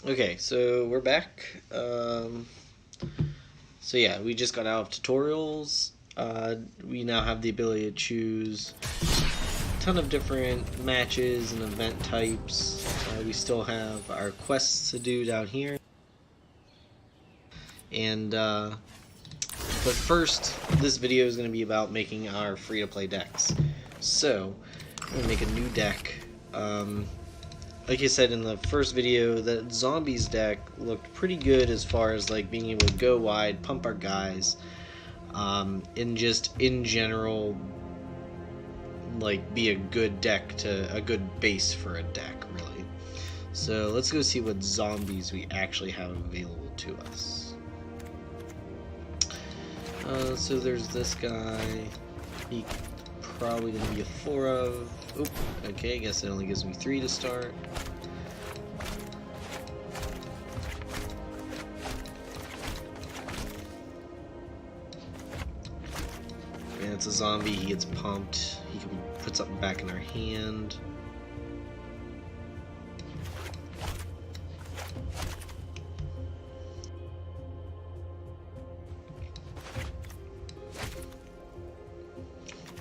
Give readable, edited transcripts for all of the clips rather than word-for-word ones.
Okay, so we're back. So yeah, we just got out of tutorials. We now have the ability to choose a ton of different matches and event types. We still have our quests to do down here. And, but first, this video is going to be about making our free-to-play decks. So, I'm going to make a new deck. Like I said in the first video, the zombies deck looked pretty good as far as like being able to go wide, pump our guys, and just in general, like be a good deck to a good base for a deck, really. So let's go see what zombies we actually have available to us. So there's this guy. He probably gonna be a 4 of. Oop, okay, I guess it only gives me 3 to start. And it's a zombie, he gets pumped. He can put something back in our hand.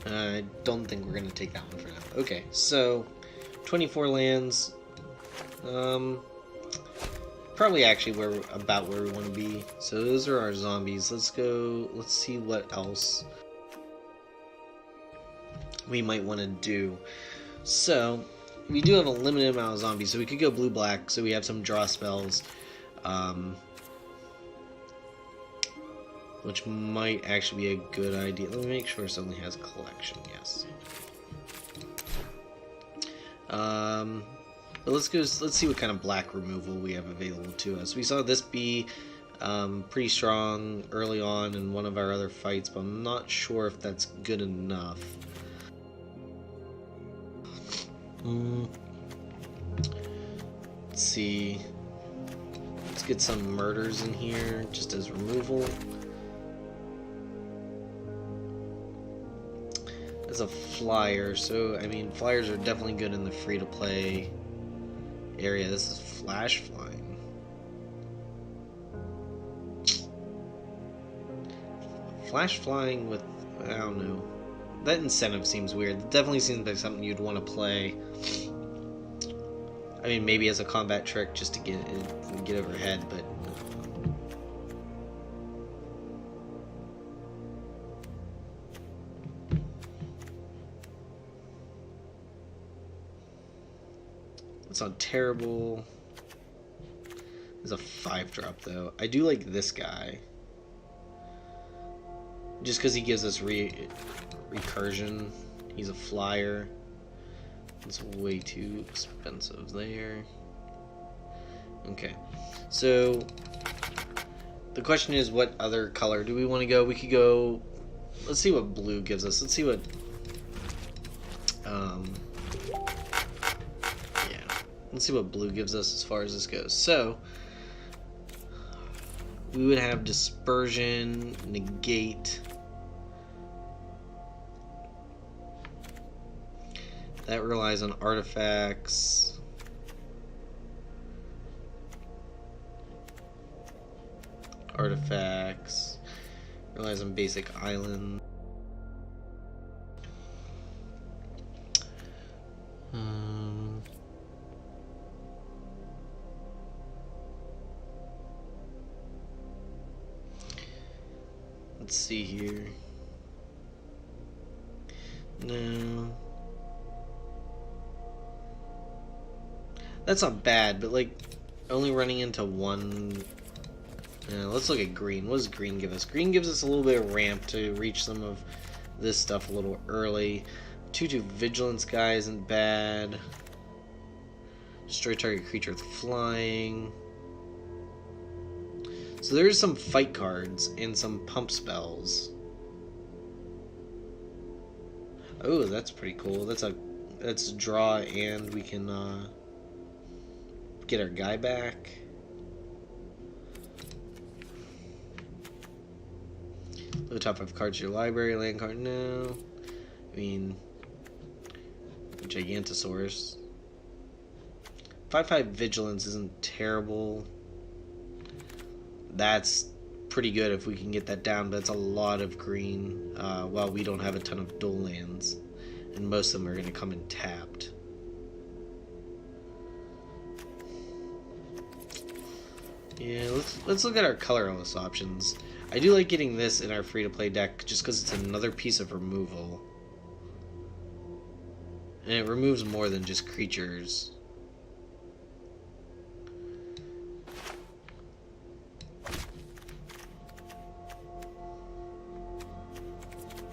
I don't think we're gonna take that one for now. Okay, so 24 lands. Probably actually about where we want to be. So those are our zombies. Let's go. Let's see what else we might want to do. So we do have a limited amount of zombies, so we could go blue-black. So we have some draw spells, which might actually be a good idea. Let me make sure this only has a collection. Yes. But let's go. Let's see what kind of black removal we have available to us. We saw this be pretty strong early on in one of our other fights, but I'm not sure if that's good enough. Let's see. Let's get some murders in here just as removal. As a flyer, so I mean, flyers are definitely good in the free-to-play area. This is flash flying. Flash flying with, I don't know. That incentive seems weird. It definitely seems like something you'd want to play. I mean, maybe as a combat trick just to get overhead, but. It's not terrible. It's a 5-drop though. I do like this guy. Just because he gives us recursion. He's a flyer. It's way too expensive there. Okay. So the question is, what other color do we want to go? We could go. Let's see what blue gives us. Let's see what. Let's see what blue gives us as far as this goes. So we would have dispersion, negate. That relies on artifacts. Artifacts. Relies on basic island. Let's see here. No. That's not bad, but like only running into one. Let's look at green. What does green give us? Green gives us a little bit of ramp to reach some of this stuff a little early. 2/2 vigilance guy isn't bad. Destroy target creature with flying. So there's some fight cards and some pump spells. Oh, that's pretty cool. That's draw, and we can get our guy back. The top 5 cards of your library, land card. No, I mean Gigantosaurus. 5/5 vigilance isn't terrible. That's pretty good if we can get that down, but it's a lot of green while we don't have a ton of dual lands, and most of them are going to come in tapped. Yeah, let's look at our colorless options. I do like getting this in our free-to-play deck just because it's another piece of removal. And it removes more than just creatures.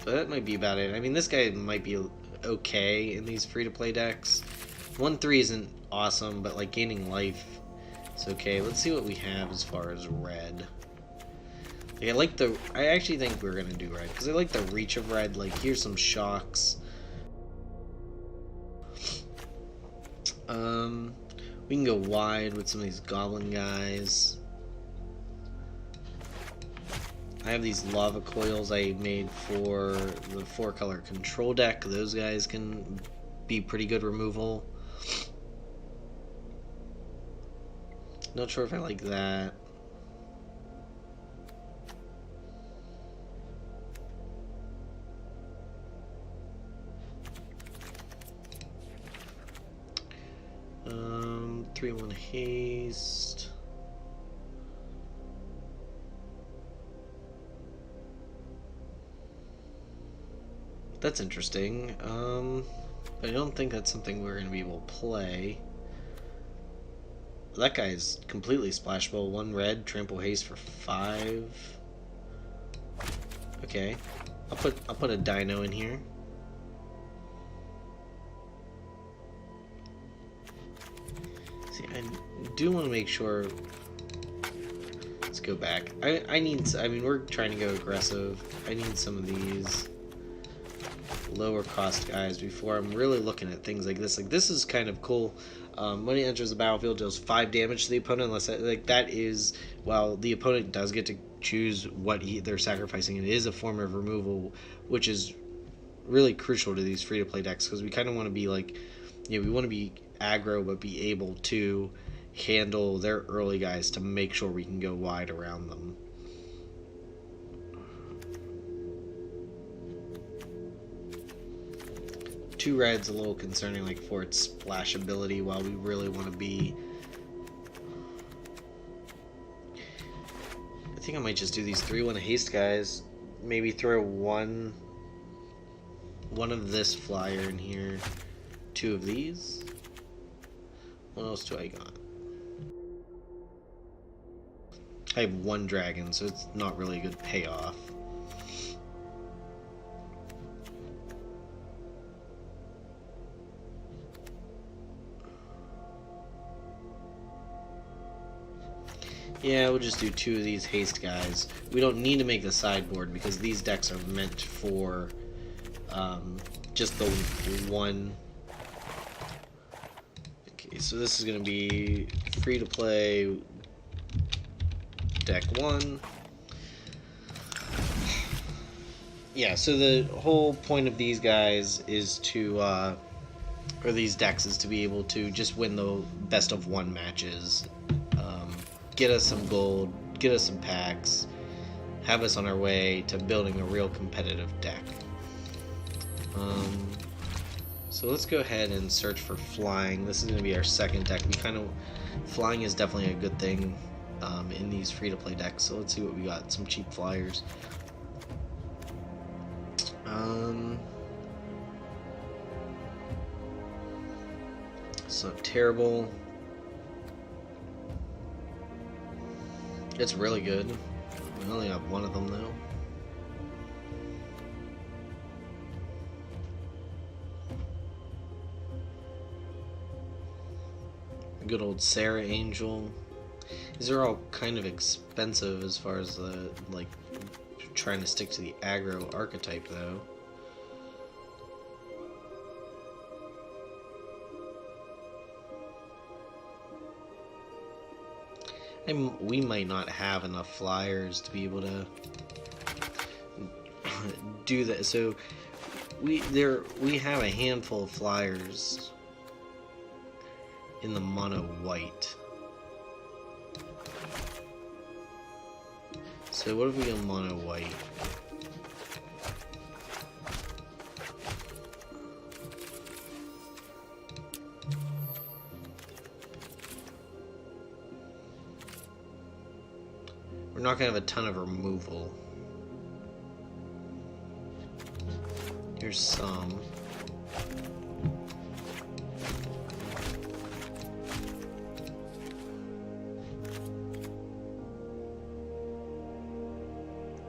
So that might be about it. I mean, this guy might be okay in these free-to-play decks. 1/3 isn't awesome, but like gaining life, it's okay. Let's see what we have as far as red. Like, I actually think we're gonna do red because I like the reach of red. Like, here's some shocks. We can go wide with some of these goblin guys. I have these lava coils I made for the 4-color control deck. Those guys can be pretty good removal. Not sure if I like that. Um, 3/1 haste. That's interesting. But I don't think that's something we're going to be able to play. That guy's completely splashable. 1 red, trample haste for 5. Okay, I'll put a dino in here. See, I do want to make sure. Let's go back. I mean, we're trying to go aggressive. I need some of these lower cost guys before I'm really looking at things like this. Like, this is kind of cool. When it enters the battlefield, deals 5 damage to the opponent, unless that is, while the opponent does get to choose what they're sacrificing, it is a form of removal, which is really crucial to these free-to-play decks, because we kind of want to be like, we want to be aggro, but be able to handle their early guys to make sure we can go wide around them. Two red's a little concerning, like, for its splash ability, while we really want to be... I think I might just do these 3/1 haste guys. Maybe throw one of this flyer in here, 2 of these. What else do I got? I have 1 dragon, so it's not really a good payoff. Yeah, we'll just do 2 of these haste guys. We don't need to make the sideboard because these decks are meant for just the 1. Okay, so this is going to be free to play deck 1. Yeah, so the whole point of these guys is to, or these decks, is to be able to just win the best of 1 matches. Get us some gold, get us some packs, have us on our way to building a real competitive deck. So let's go ahead and search for flying. This is going to be our second deck. Flying is definitely a good thing in these free-to-play decks. So let's see what we got. Some cheap flyers. It's not terrible. It's really good. We only have 1 of them though. Good old Sarah Angel. These are all kind of expensive as far as the, like, trying to stick to the aggro archetype though. And we might not have enough flyers to be able to do that. So we have a handful of flyers in the mono white. So what if we go mono white? We're not gonna have a ton of removal. Here's some.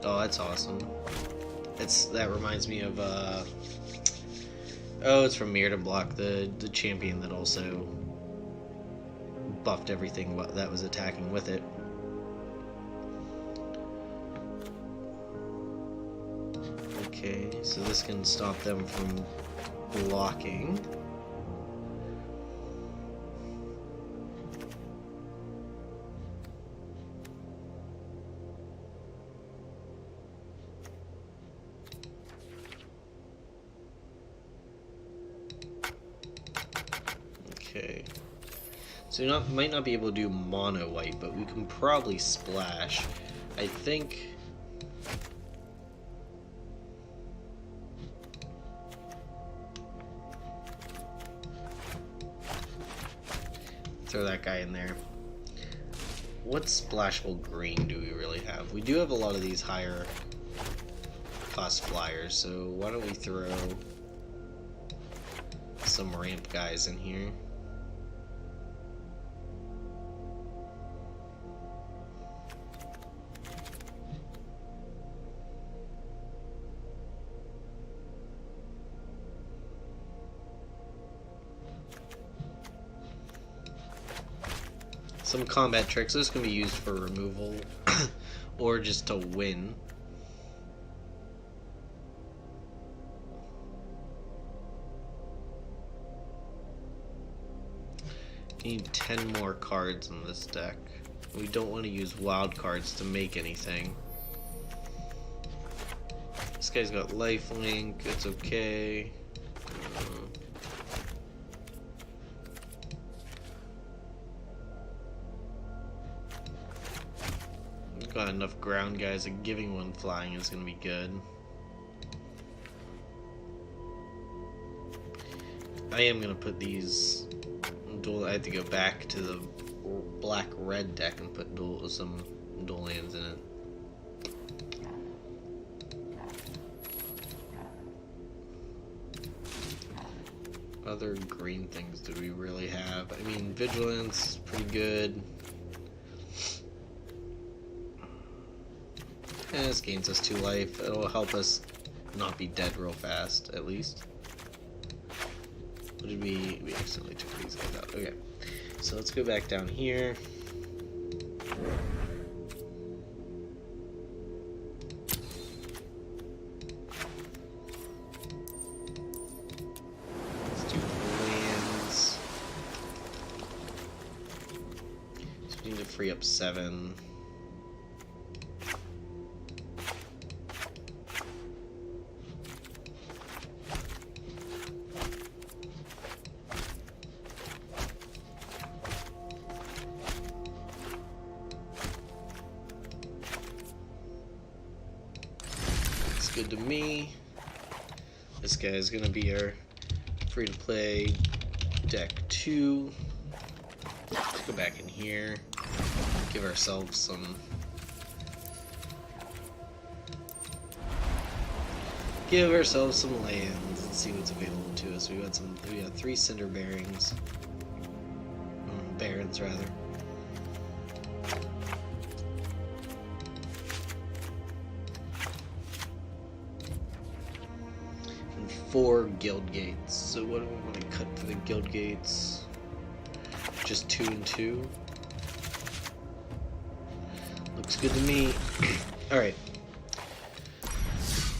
Oh, that's awesome. That reminds me of oh, it's from Mirror to Block, the champion that also buffed everything that was attacking with it. Okay, so this can stop them from blocking. Okay, so we might not be able to do mono white, but we can probably splash. I think. Throw that guy in there. What splashable green do we really have? We do have a lot of these higher cost flyers, so why don't we throw some ramp guys in here? Some combat tricks. Those can be used for removal or just to win. We need 10 more cards in this deck. We don't want to use wild cards to make anything. This guy's got lifelink. It's okay. Got enough ground guys that giving one flying is going to be good. I am going to put these dual. I have to go back to the black-red deck and put some dual lands in it. Other green things do we really have? I mean, Vigilance, pretty good. This gains us 2 life. It'll help us not be dead real fast, at least. What did we accidentally took these guys out. Okay, so let's go back down here. Let's do lands. So we need to free up 7. Good to me. This guy is going to be our free-to-play deck 2. Let's go back in here. Give ourselves some... lands and see what's available to us. We got 3 Cinder Bearings. Barons, rather. And 4 Guild Gates. So what do we want to cut for the Guild Gates? Just 2 and 2. Looks good to me. Alright.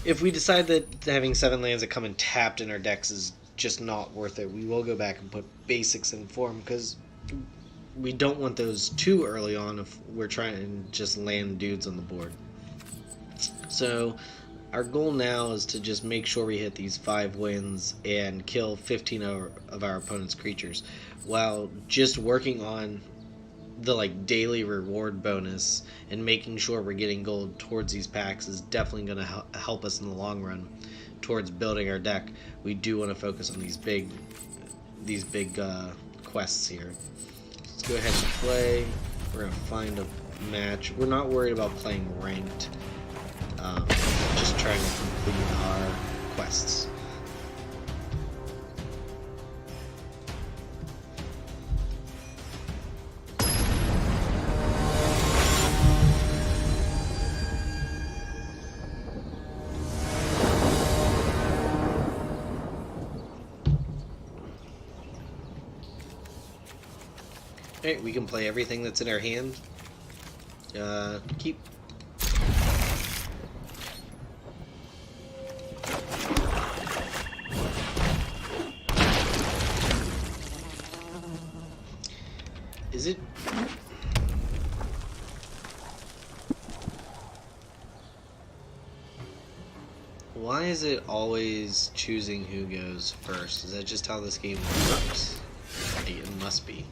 If we decide that having 7 lands that come in tapped in our decks is just not worth it, we will go back and put basics in form, because we don't want those too early on if we're trying to just land dudes on the board. So Our goal now is to just make sure we hit these 5 wins and kill 15 of our opponent's creatures, while just working on the daily reward bonus and making sure we're getting gold towards these packs is definitely going to help us in the long run towards building our deck. We do want to focus on these big quests here. Let's go ahead and play. We're going to find a match. We're not worried about playing ranked. Just trying to complete our quests. Alright, we can play everything that's in our hand. Keep. Is it? Why is it always choosing who goes first? Is that just how this game works? It must be.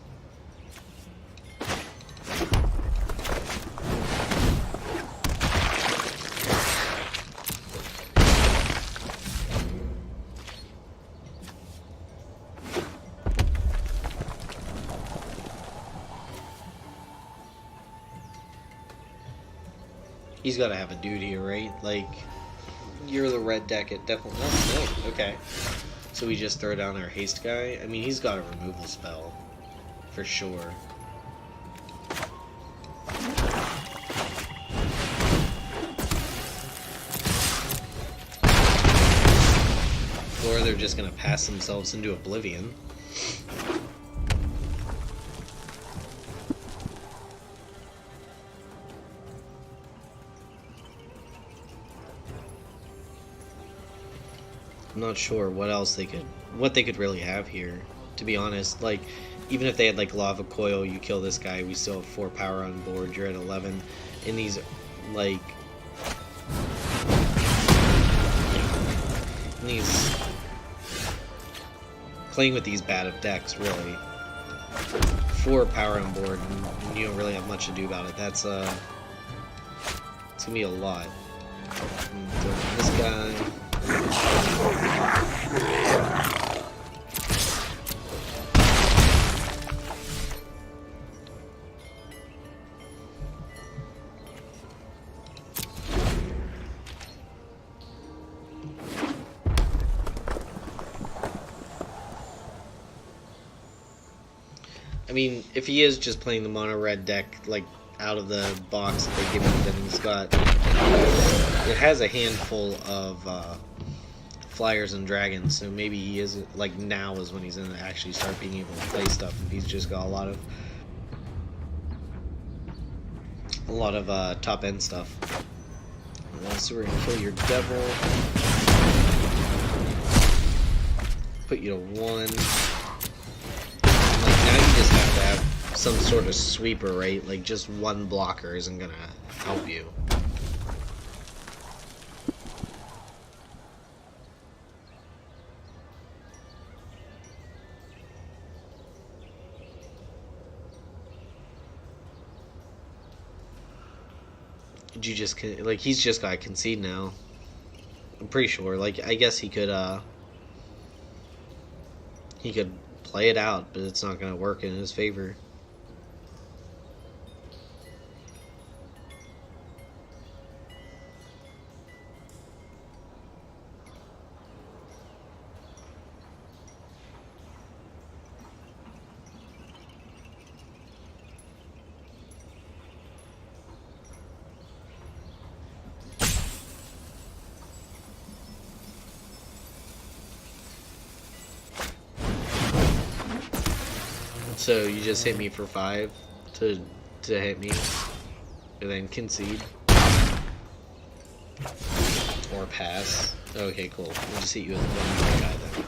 He's got to have a dude here, right? Like, you're the red deck. It definitely. Oh, no. Okay. So we just throw down our haste guy. I mean, he's got a removal spell for sure. Or they're just gonna pass themselves into oblivion. I'm not sure what they could really have here, to be honest. Like, even if they had lava coil, you kill this guy, we still have 4 power on board, you're at 11. In these, playing with these bad of decks, really. 4 power on board, and you don't really have much to do about it. It's gonna be a lot. This guy. I mean, if he is just playing the mono red deck, out of the box that they give him, then he's got. It has a handful of flyers and dragons, so maybe he is now is when he's gonna actually start being able to play stuff. If he's just got a lot of top end stuff. So we're gonna kill your devil, put you to 1. Now you just have to have some sort of sweeper, right? Just one blocker isn't gonna help you. Did you just he's just got to concede now? I'm pretty sure. I guess he could play it out, but it's not gonna work in his favor. So you just hit me for 5 to hit me, and then concede or pass. Okay, cool. We'll just hit you with one guy then.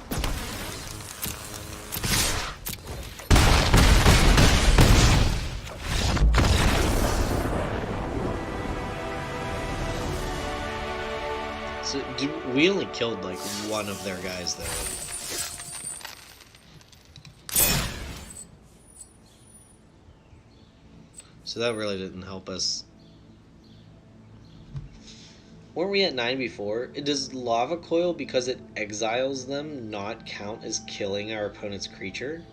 So we only killed like one of their guys though. So that really didn't help us. Weren't we at 9 before? Does Lava Coil, because it exiles them, not count as killing our opponent's creature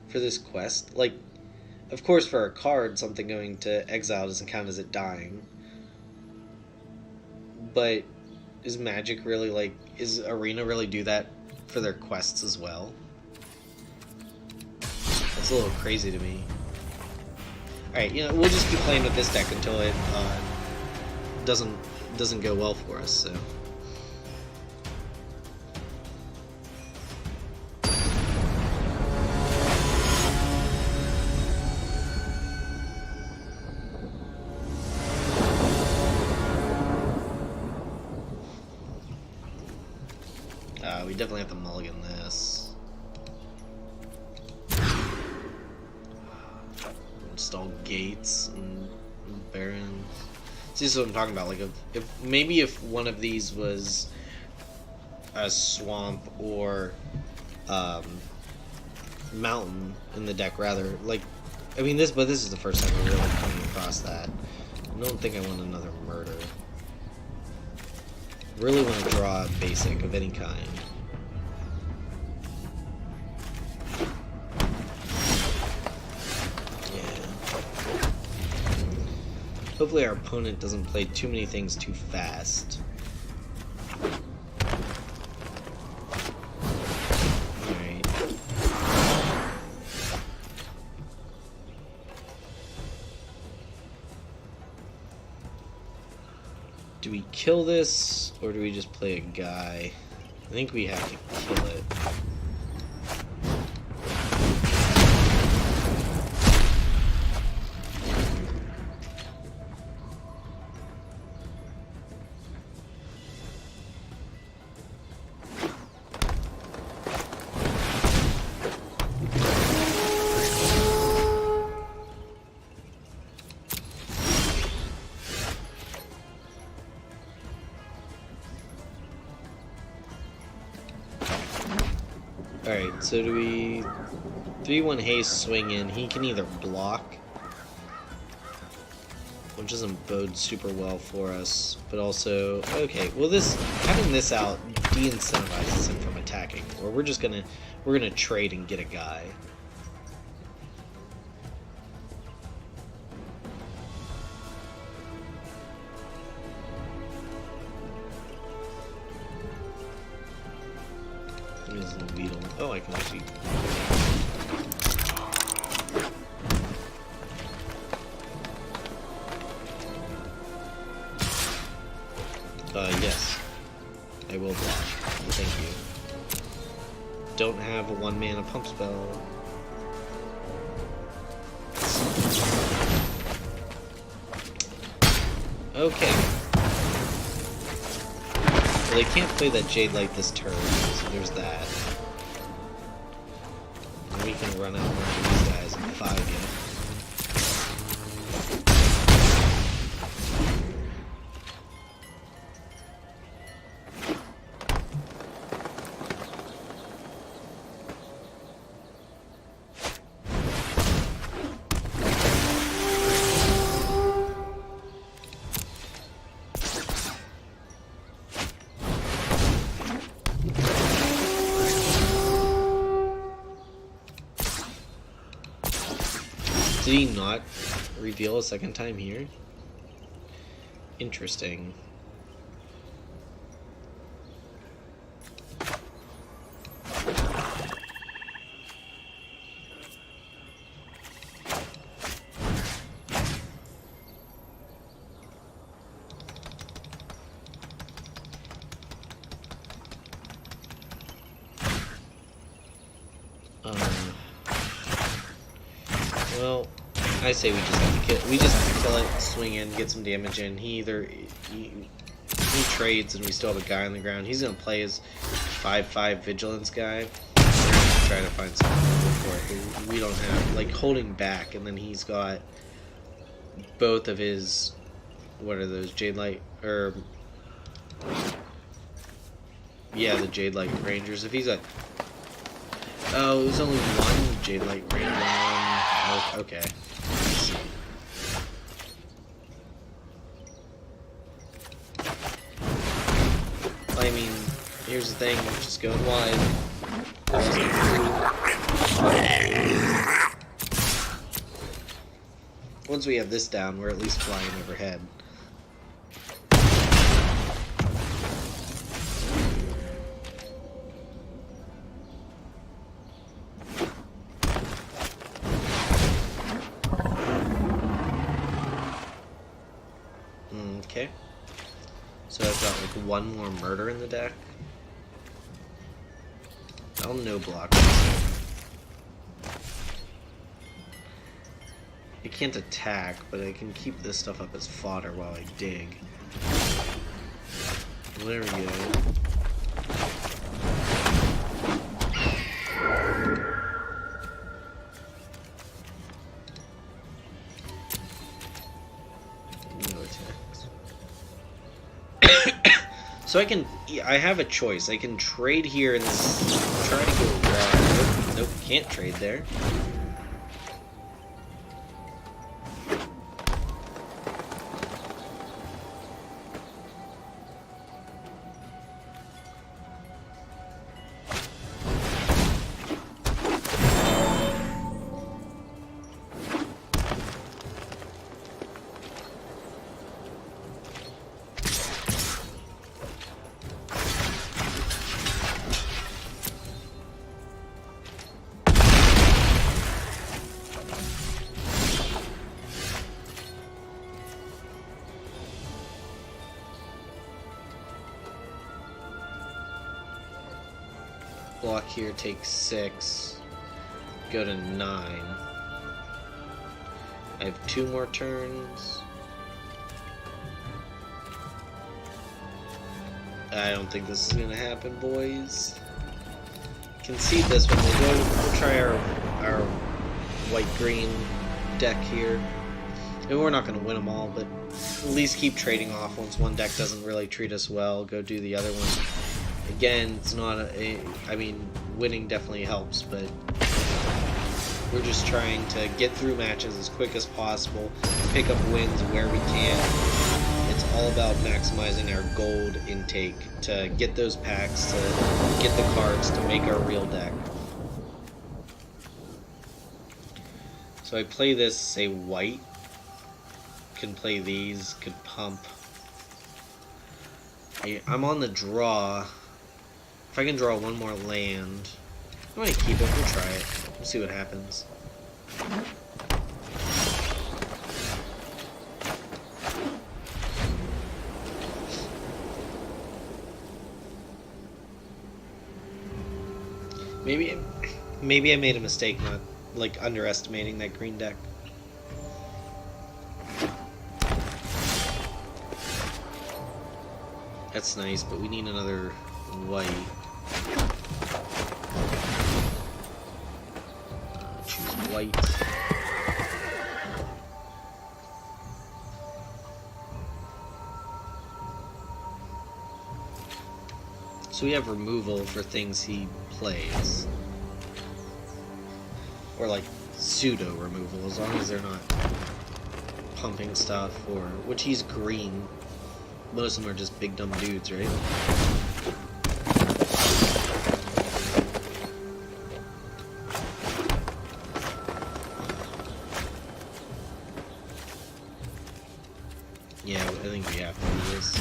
for this quest? Like, of course for a card, something going to exile doesn't count as it dying. But is Magic really like... Is Arena really do that for their quests as well? That's a little crazy to me. Alright, you know, we'll just keep playing with this deck until it doesn't go well for us, so... we definitely have to mulligan this. Install gates and barons. See, this is what I'm talking about. Like, if one of these was a swamp or mountain in the deck, rather. Like, I mean, this is the first time we're really coming across that. I don't think I want another murder. Really want to draw a basic of any kind. Hopefully our opponent doesn't play too many things too fast. Alright. Do we kill this, or do we just play a guy? I think we have to kill it. Alright, so do we 3-1 haste swing in? He can either block, which doesn't bode super well for us, but also, okay, well having this out de-incentivizes him from attacking, or we're gonna trade and get a guy. Oh, I can actually... yes. I will block. Thank you. Don't have a 1-mana pump spell. Okay. Well, they can't play that Jade Light this turn, so there's that. And we can run out one of these guys and 5 it. Did he not reveal a second time here? Interesting. Well, I say we just have to kill it, swing in, get some damage in. He trades and we still have a guy on the ground. He's gonna play his 5/5 vigilance guy. Try to find something for it. We don't have, like, holding back, and then he's got both of his, what are those, Jade Light, or Yeah, the Jade Light Rangers. If he's a... Oh, it was only one Jade Light Ranger. Oh, okay. I mean, here's the thing. Just going wide. Once we have this down, we're at least flying overhead. Okay. So I've got like one more murder in the deck. I'll no block this. I can't attack, but I can keep this stuff up as fodder while I dig. There we go. No attacks. So I have a choice. I can trade here and try to go raw. Nope, can't trade there. Block here takes 6. Go to 9. I have 2 more turns. I don't think this is gonna happen, boys. Concede this one. We'll try our white-green deck here. And we're not gonna win them all, but at least keep trading off. Once one deck doesn't really treat us well, go do the other one. Again, it's not I mean, winning definitely helps, but we're just trying to get through matches as quick as possible, pick up wins where we can. It's all about maximizing our gold intake to get those packs, to get the cards, to make our real deck. So I play this, say, white. Can play these, could pump. I'm on the draw. If I can draw one more land, I'm gonna keep it. We'll try it. We'll see what happens. Maybe I made a mistake not like underestimating that green deck. That's nice, but we need another white. Choose white. So we have removal for things he plays. Or like pseudo removal, as long as they're not pumping stuff, or which he's green. Most of them are just big dumb dudes, right? Yeah, I think we have to do this.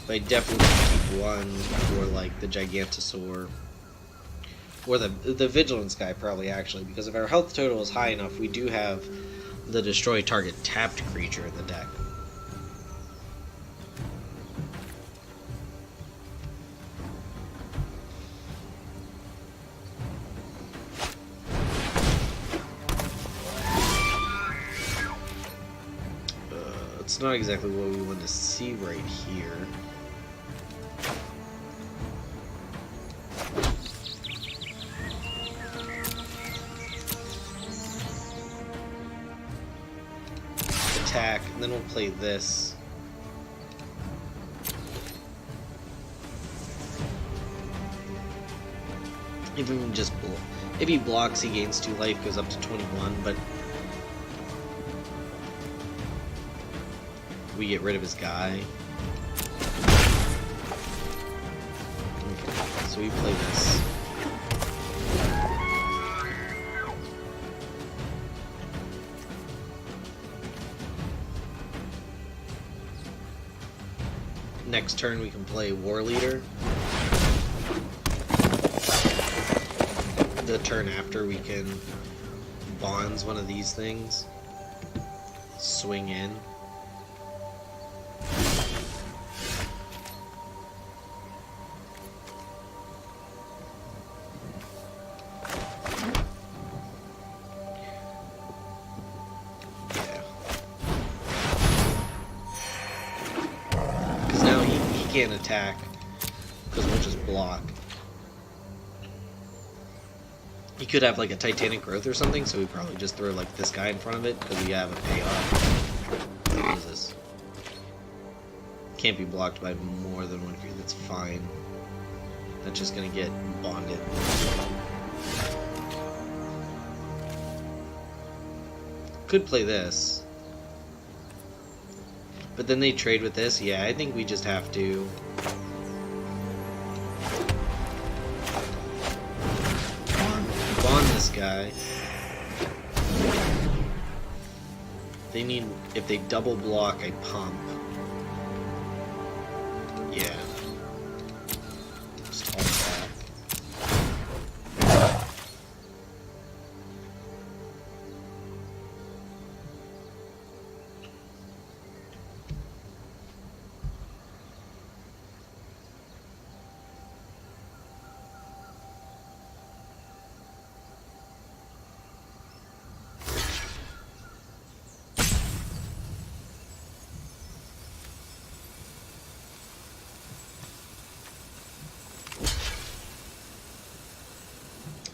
But I definitely keep one for like the Gigantosaur. Or the Vigilance guy, probably, actually, because if our health total is high enough, we do have the destroy target tapped creature in the deck. It's not exactly what we want to see right here. Attack, and then we'll play this. If he blocks, he gains 2 life, goes up to 21, but we get rid of his guy. Okay, so we play this. Next turn we can play War Leader. The turn after we can bonds one of these things. Swing in. Can't attack because we'll just block. He could have like a Titanic Growth or something, so we probably just throw like this guy in front of it because we have a payoff. What is this? Can't be blocked by more than one creature. That's fine. That's just gonna get bonded. Could play this. But then they trade with this? Yeah, I think we just have to... bond this guy. They need... if they double block, I pump. Yeah. Just all that.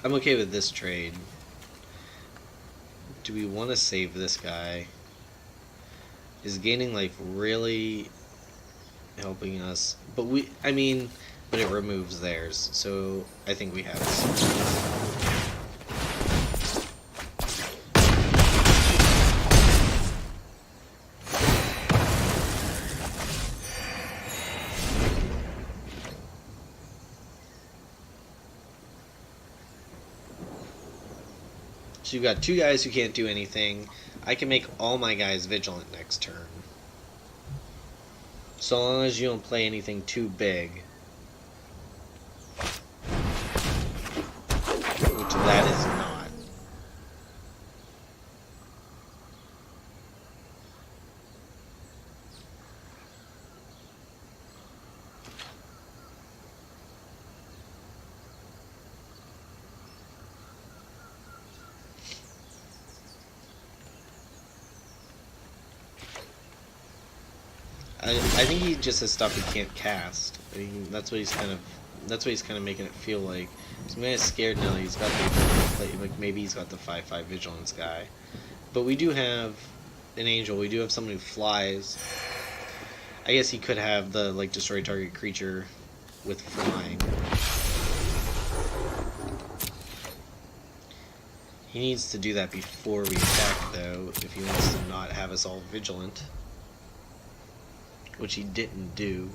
I'm okay with this trade. Do we want to save this guy? Is gaining life really helping us? But but it removes theirs, so I think we have this. So you've got 2 guys who can't do anything. I can make all my guys vigilant next turn. So long as you don't play anything too big. Which that is not. I think he just has stuff he can't cast. I mean, that's what he's kind of making it feel like. So I'm kind of scared now that he's got the like maybe he's got the 5/5 vigilance guy, but we do have an angel. We do have someone who flies. I guess he could have the like destroy target creature with flying. He needs to do that before we attack, though, if he wants to not have us all vigilant. Which he didn't do.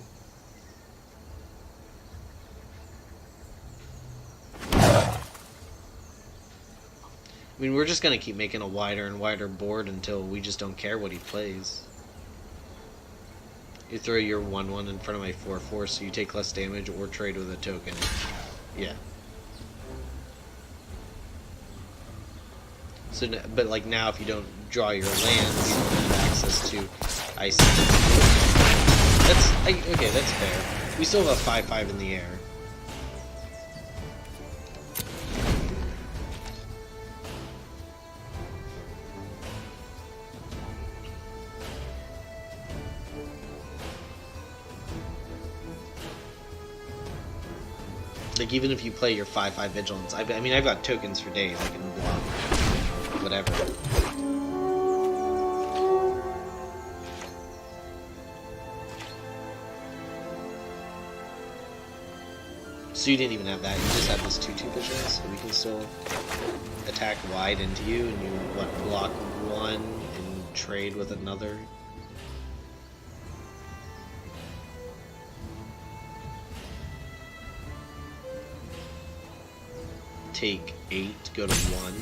I mean, we're just going to keep making a wider and wider board until we just don't care what he plays. You throw your 1/1 in front of my 4/4, so you take less damage or trade with a token. Yeah. So, but like now, if you don't draw your lands, you don't have access to ice. Okay, that's fair. We still have a 5/5 in the air. Like, even if you play your 5/5 vigilance, I mean, I've got tokens for days. I can block whatever. So you didn't even have that, you just have this 2/2 vision, so we can still attack wide into you, and you, what, block one and trade with another. Take 8, go to 1.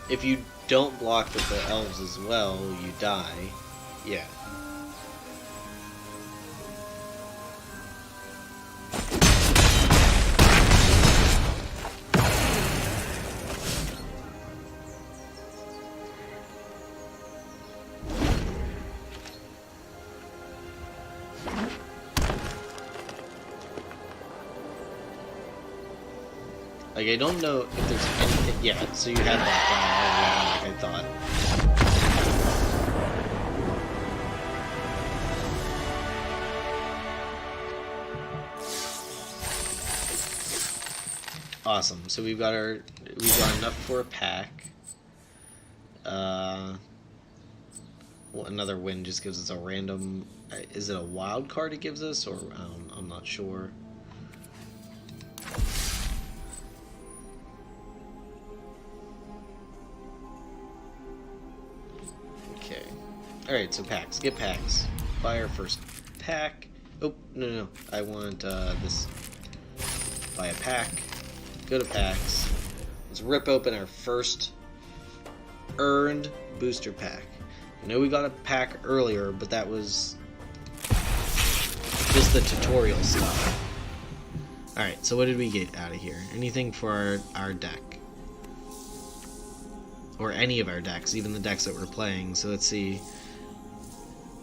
If you don't block with the elves as well, you die. Yeah. Like, I don't know if there's anything. Yeah, so you had that guy already, like I thought. Awesome. So we've got enough for a pack. Well, another win just gives us a random. Is it a wild card it gives us, or I'm not sure. Okay. Alright, so packs. Get packs. Buy our first pack. Oh, no. I want this. Buy a pack. Go to packs. Let's rip open our first earned booster pack. I know we got a pack earlier, but that was just the tutorial stuff. Alright, so what did we get out of here? Anything for our deck? Or any of our decks, even the decks that we're playing. So let's see.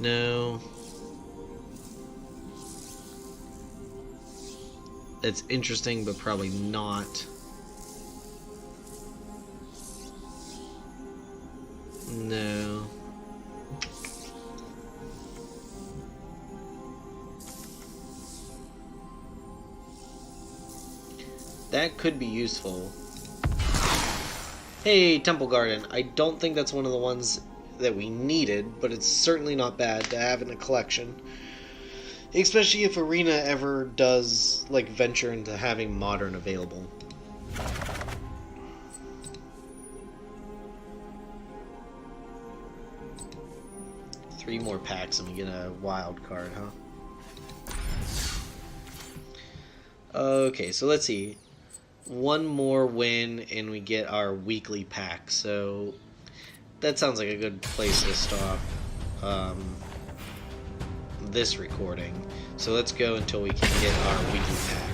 No. It's interesting, but probably not. No. That could be useful. Hey, Temple Garden. I don't think that's one of the ones that we needed, but it's certainly not bad to have in a collection. Especially if Arena ever does, like, venture into having Modern available. Three more packs and we get a wild card, huh? Okay, so let's see. One more win and we get our weekly pack. So that sounds like a good place to stop this recording. So let's go until we can get our weekly pack.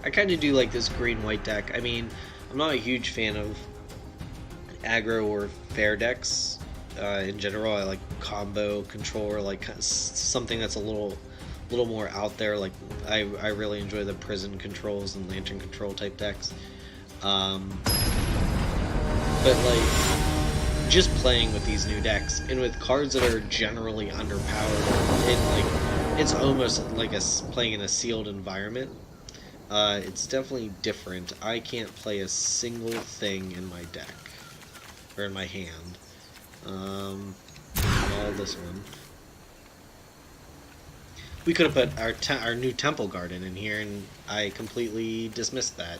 I kind of do like this green-white deck. I mean, I'm not a huge fan of aggro or fair decks in general. I like combo control, or like something that's a little more out there. Like I really enjoy the prison controls and lantern control type decks. But like just playing with these new decks and with cards that are generally underpowered, it's almost like playing in a sealed environment. It's definitely different. I can't play a single thing in my deck. Or in my hand. All this one. We could have put our new Temple Garden in here, and I completely dismissed that.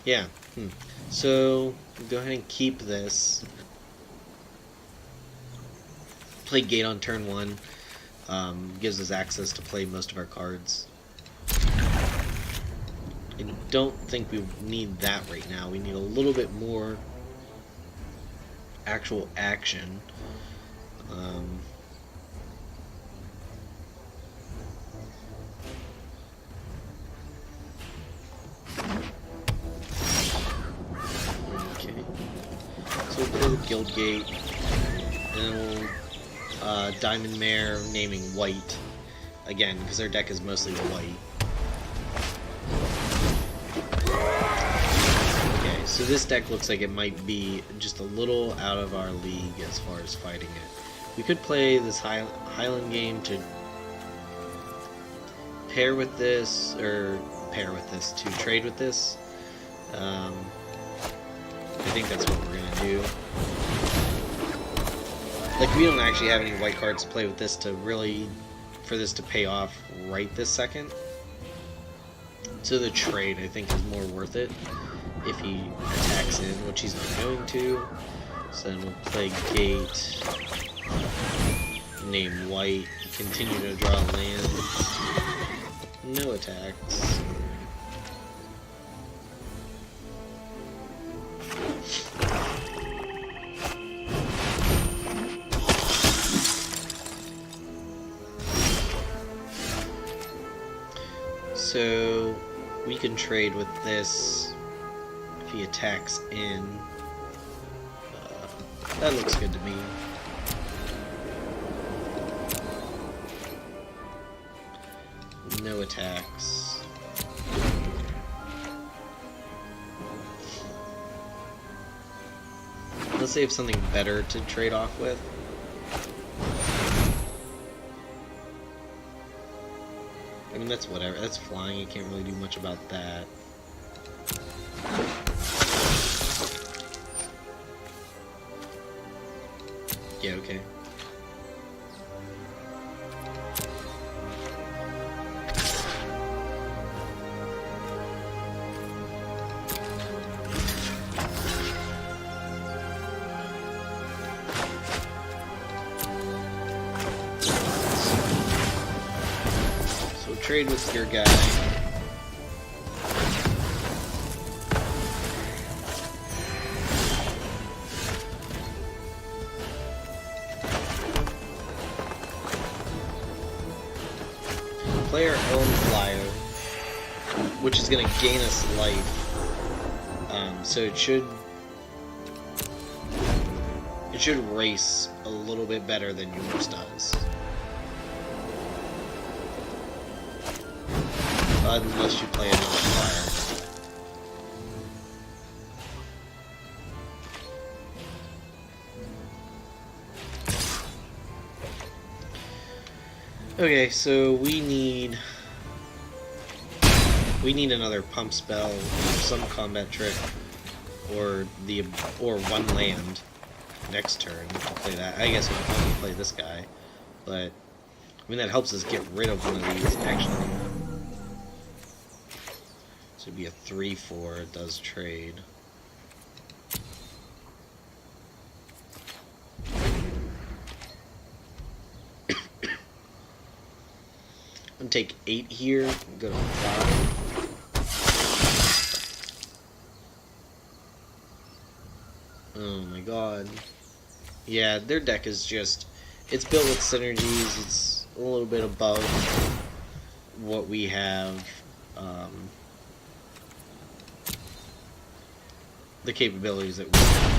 Yeah. So, go ahead and keep this. Play Gate on turn 1. Gives us access to play most of our cards. I don't think we need that right now. We need a little bit more actual action. go with Guildgate, and then we'll Diamond Mare naming White, again, because our deck is mostly white. Okay, so this deck looks like it might be just a little out of our league as far as fighting it. We could play this Highland game to pair with this, to trade with this. I think that's what we're gonna do. Like, we don't actually have any white cards to play with this for this to pay off right this second. So the trade, I think, is more worth it if he attacks in, which he's not going to. So then we'll play Gate, name White, continue to draw land. No attacks. So we can trade with this if he attacks in. That looks good to me. No attacks. Let's save something better to trade off with. I mean, that's whatever. That's flying. You can't really do much about that. Yeah, okay. Trade with your guy. Player own flyer, which is going to gain us life. So it should race a little bit better than yours does. Unless you play another flyer. Okay, so we need another pump spell, some combat trick, or one land next turn. We'll play that. I guess we'll probably play this guy, but I mean that helps us get rid of one of these actually. So it'd be a 3/4. It does trade. I'm gonna take 8 here, go to 5. Oh my god. Yeah, their deck is just, it's built with synergies, it's a little bit above what we have, the capabilities that we have.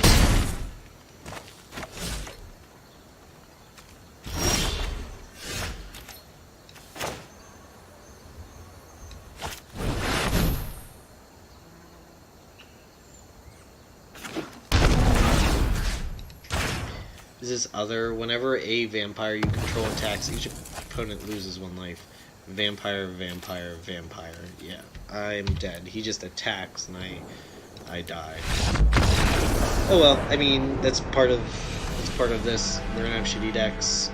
This other, whenever a vampire you control attacks, each opponent loses 1 life. Vampire, vampire, vampire. Yeah, I'm dead. He just attacks and I die. Oh well, I mean that's part of this. We're gonna have shitty decks.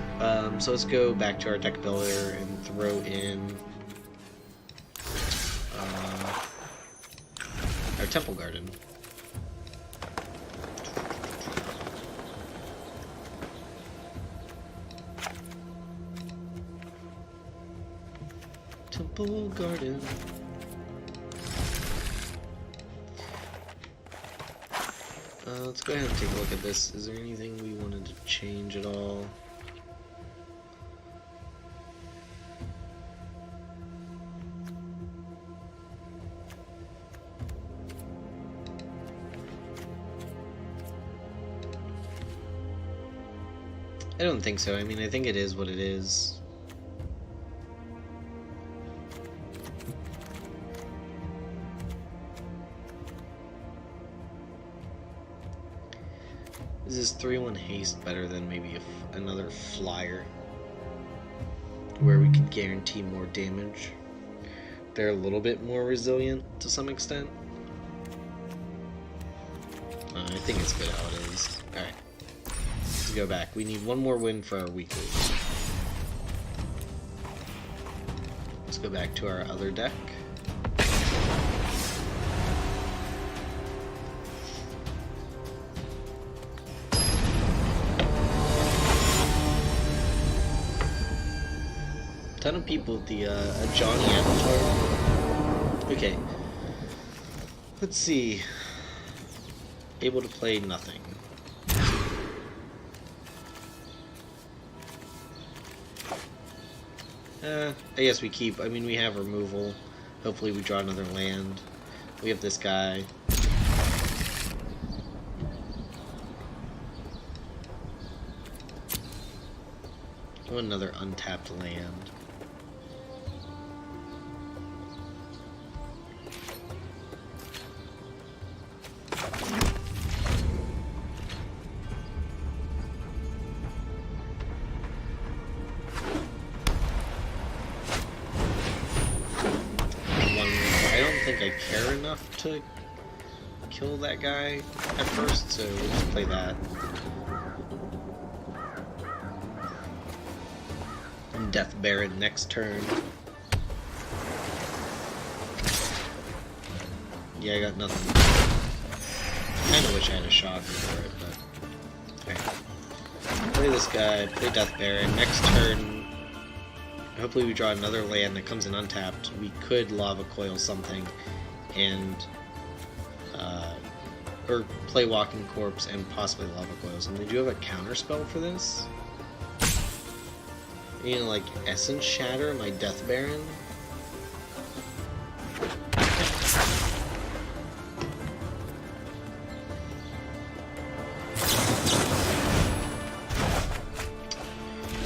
So let's go back to our deck builder and throw in our Temple Garden. Temple Garden. Let's go ahead and take a look at this. Is there anything we wanted to change at all? I don't think so. I mean, I think it is what it is. Is this 3-1 haste better than maybe another flyer? Where we could guarantee more damage. They're a little bit more resilient to some extent. I think it's good how it is. Alright. Let's go back. We need one more win for our weekly. Let's go back to our other deck. Ton of people with the Johnny avatar. Okay. Let's see. Able to play nothing. I guess we keep. I mean, we have removal. Hopefully, we draw another land. We have this guy. Another untapped land. I care enough to kill that guy at first, so we'll just play that. Death Baron next turn. Yeah, I got nothing. Kinda wish I had a shock for it, but... Alright. Play this guy, play Death Baron. Next turn, hopefully we draw another land that comes in untapped. We could Lava Coil something, and or play Walking Corpse and possibly Lava Coils. And we do have a counter spell for this. You know, like Essence Shatter my Death Baron.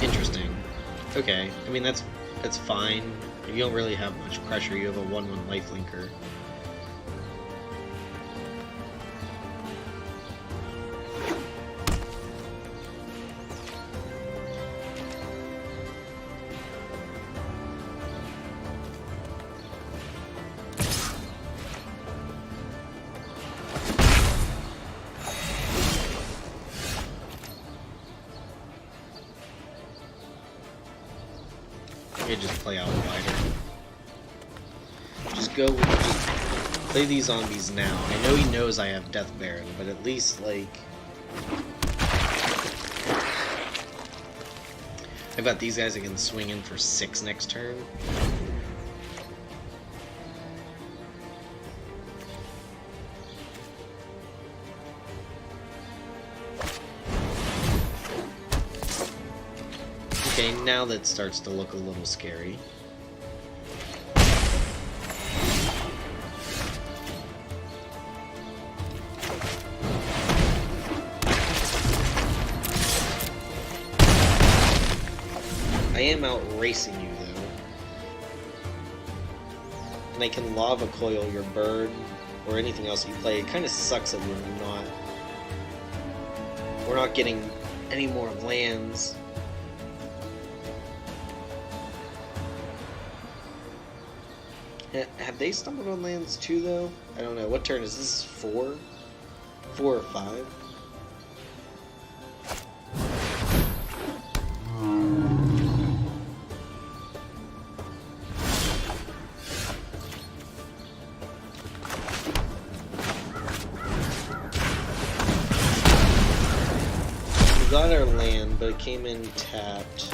Interesting. Okay, I mean that's fine. You don't really have much pressure. You have a 1/1 lifelinker. Just play out wider. Just play these zombies now. I know he knows I have Death Baron, but at least, like... I've got these guys that can swing in for 6 next turn. Okay, now that starts to look a little scary. I am out racing you though. And I can Lava Coil your bird or anything else you play. It kind of sucks that we're not getting any more lands. Have they stumbled on lands too, though? I don't know. What turn is this? 4? 4 or 5? We got our land, but it came in tapped.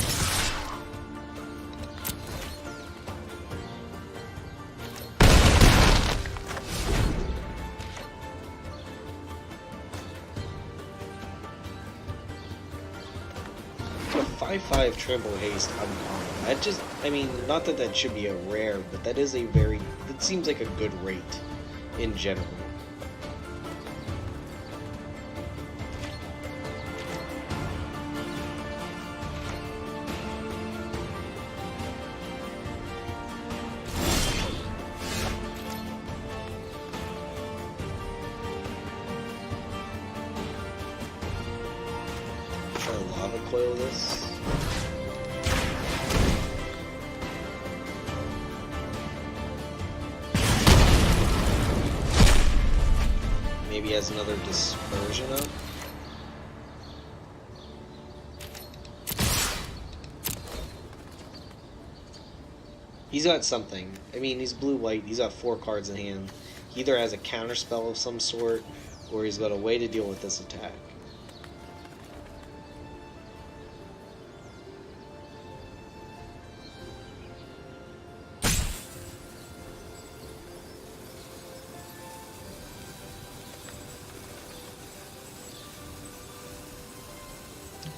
A 5/5 Trample Haste uncommon. That just, I mean, not that that should be a rare, but that is a very, it seems like a good rate in general. coil this. Maybe he has another dispersion up. He's got something. I mean, he's blue-white. He's got 4 cards in hand. He either has a counterspell of some sort, or he's got a way to deal with this attack.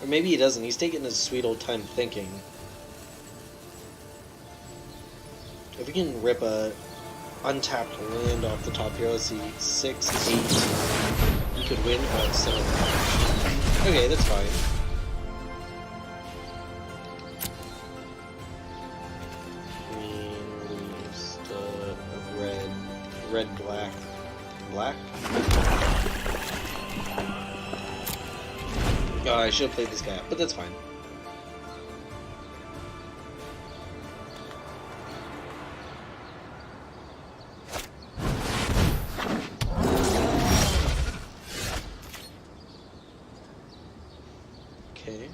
Or maybe he doesn't. He's taking his sweet old time thinking. If we can rip a untapped land off the top here, let's see, 6, 8, we could win on 7. Okay, that's fine. Green, leaves, red, black. Black? Oh, I should have played this guy up, but that's fine. Okay.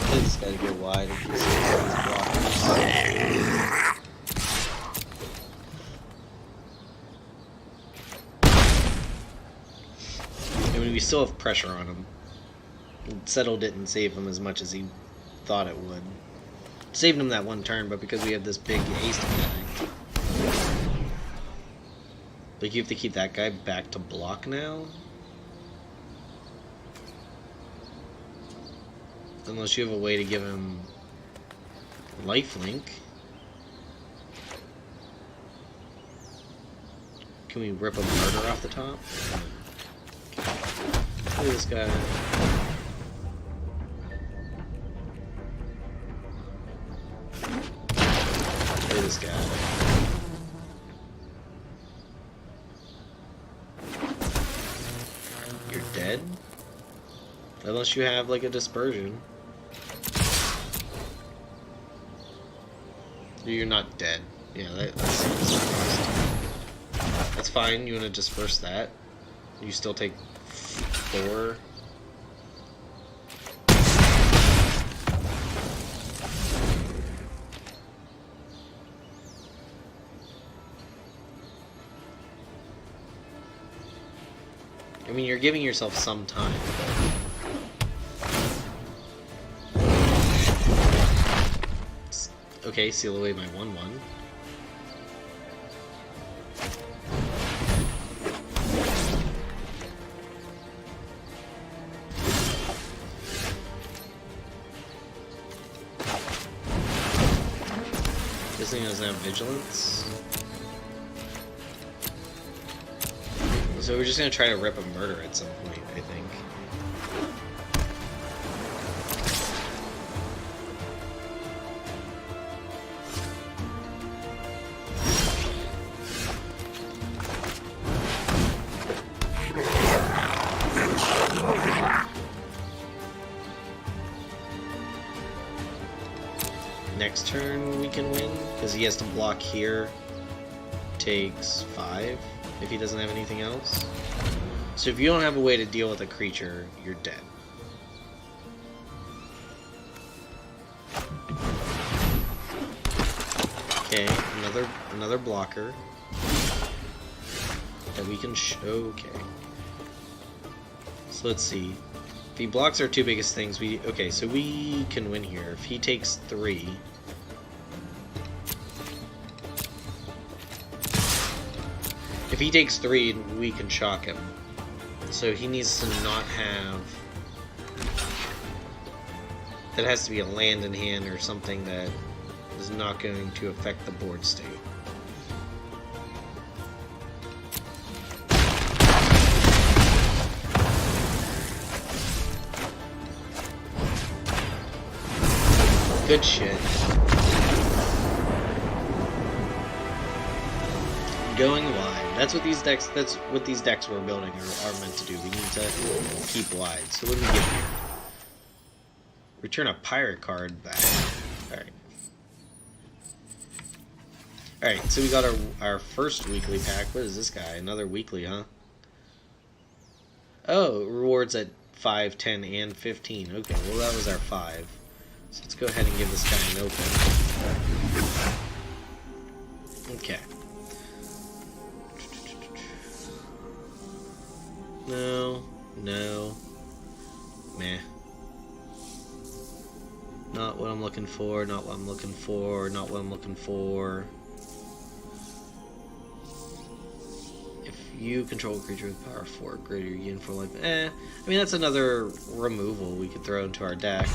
Play this guy to go wide in case he has blockers. I mean, we still have pressure on him. Settle didn't save him as much as he thought it would. Saved him that one turn, but because we have this big haste guy. Like, you have to keep that guy back to block now? Unless you have a way to give him lifelink. Can we rip a murder off the top? Look at this guy. Look at this guy. You're dead? Unless you have like a dispersion. You're not dead. Yeah, that's fine. You want to disperse that? You still take 4. I mean, you're giving yourself some time. Okay, seal away my 1/1. This thing doesn't have vigilance. So we're just gonna try to rip a murder at some point, I think. Next turn we can win, because he has to block here. Takes 5 if he doesn't have anything else. So if you don't have a way to deal with a creature, you're dead. Okay, another blocker that we can okay. So let's see. If he blocks our 2 biggest things, okay, so we can win here. If he takes 3, if he takes 3, we can shock him. So he needs to not have... That has to be a land in hand or something that is not going to affect the board state. Good shit. going wide. That's what these decks we're building are meant to do. We need to keep wide. So what do we get here? Return a pirate card back. Alright. Alright, so we got our first weekly pack. What is this guy? Another weekly, huh? Oh, rewards at 5, 10, and 15. Okay, well that was our 5. So let's go ahead and give this guy an open. Okay. No. Meh. Not what I'm looking for, not what I'm looking for, not what I'm looking for. If you control a creature with power 4 greater, you gain 4 life. I mean, that's another removal we could throw into our deck.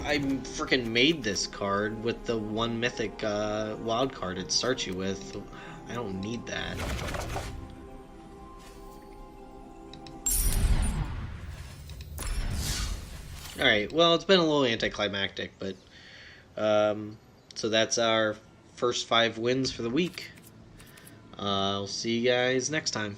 I freaking made this card with the 1 mythic wild card it starts you with. I don't need that. Alright, well, it's been a little anticlimactic, but so that's our first 5 wins for the week. I'll see you guys next time.